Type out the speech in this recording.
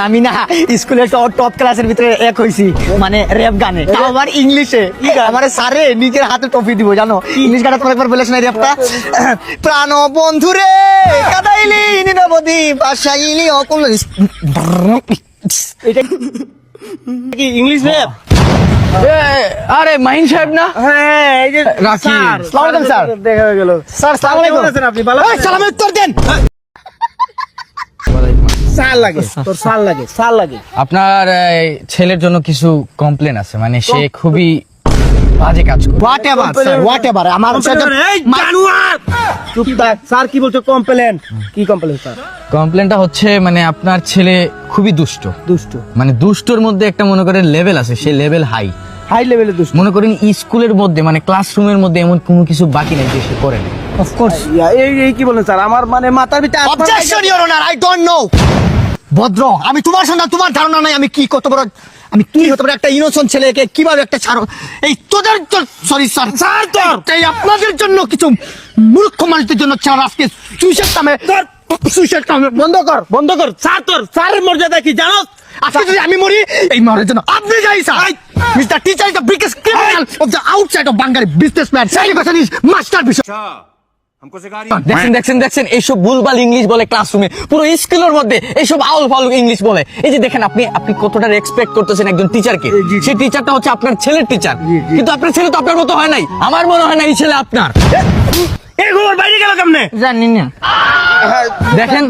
আমি না স্কুলে টপ ক্লাসের ভিতরে এক হইছি, মানে র‍্যাপ গানে, তাও আবার ইংলিশে। আমার স্যারে নিজের হাতে টপি দিব, জানো ইংলিশ গানটা তোমার একবার বলেছ না র‍্যাপটা? প্রাণ বন্ধুরে কাদাইলি নিরবধি ভাষাইলি অকুল। এটা কি ইংলিশ র‍্যাপ? আরে মাহিন সাহেব না? হ্যাঁ, এই যে রাখি। আসসালামু আলাইকুম স্যার। দেখা হয়ে গেল। স্যার আসসালামু আলাইকুম। কেমন আছেন আপনি? ভালো এই আছেন? সালামের উত্তর দেন। সাল লাগে, তোর সাল লাগে, সাল লাগে। আপনার ছেলের জন্য কিছু কমপ্লেন আছে, মানে সে খুবই বাজে কাজ করে। হোয়াটএভার আমার এই জানোয়ার! চুপ থাক। স্যার কি বলছো? কমপ্লেন? কি কমপ্লেন স্যার? কমপ্লেনটা হচ্ছে মানে আপনার ছেলে খুবই দুষ্ট। দুষ্ট, মানে দুষ্টর মধ্যে একটা মনে করেন লেভেল আছে, সেই লেভেল হাই। হাই লেভেলের দুষ্ট। মনে করেন স্কুলের মধ্যে মানে ক্লাসরুমের মধ্যে এমন কোনো কিছু বাকি নাই যে সে করে না। Of course. এই কি বলেন স্যার? আমার মানে মাথার ভিতরে objection your honour, I don't know. ভদ্র, আমি তোমার সন্তান, তোমার ধারণা নাই আমি কি কত বড়, আমি কি হতে পারে একটা ইনোসেন্ট ছেলেকে কিভাবে একটা ছাড়ো। এই তোদের সরি স্যার, স্যার তোর এই আপনাদের জন্য কিছু মূর্খ মানুষদের জন্য ছাড় আজকে সুইসাইড কামে, সুইসাইড কামে বন্ধ কর, বন্ধ কর। স্যার তোর স্যারের মর্যাদা কি জানো? আজকে যদি আমি মরি এই মরার জন্য আপনি যাই sir. Mister teacher is the biggest criminal of the outside of Bangali businessman. Education is master বিষয়। দেখছেন এইসব ভুলভাল ইংলিশ বলে ক্লাসরুমে, পুরো স্কুলের মধ্যে এইসব আউল ফাউল ইংলিশ বলে। এই যে দেখেন আপনি কতটা রেসপেক্ট করতেছেন একজন টিচারকে। সেই টিচারটা হচ্ছে আপনার ছেলের টিচার, কিন্তু আপনার ছেলে তো আপনার মতো হয় নাই। আমার মনে হয় না এই ছেলে আপনার। এই খবর বাইরে গেল কেমনে? জানি না। দেখেন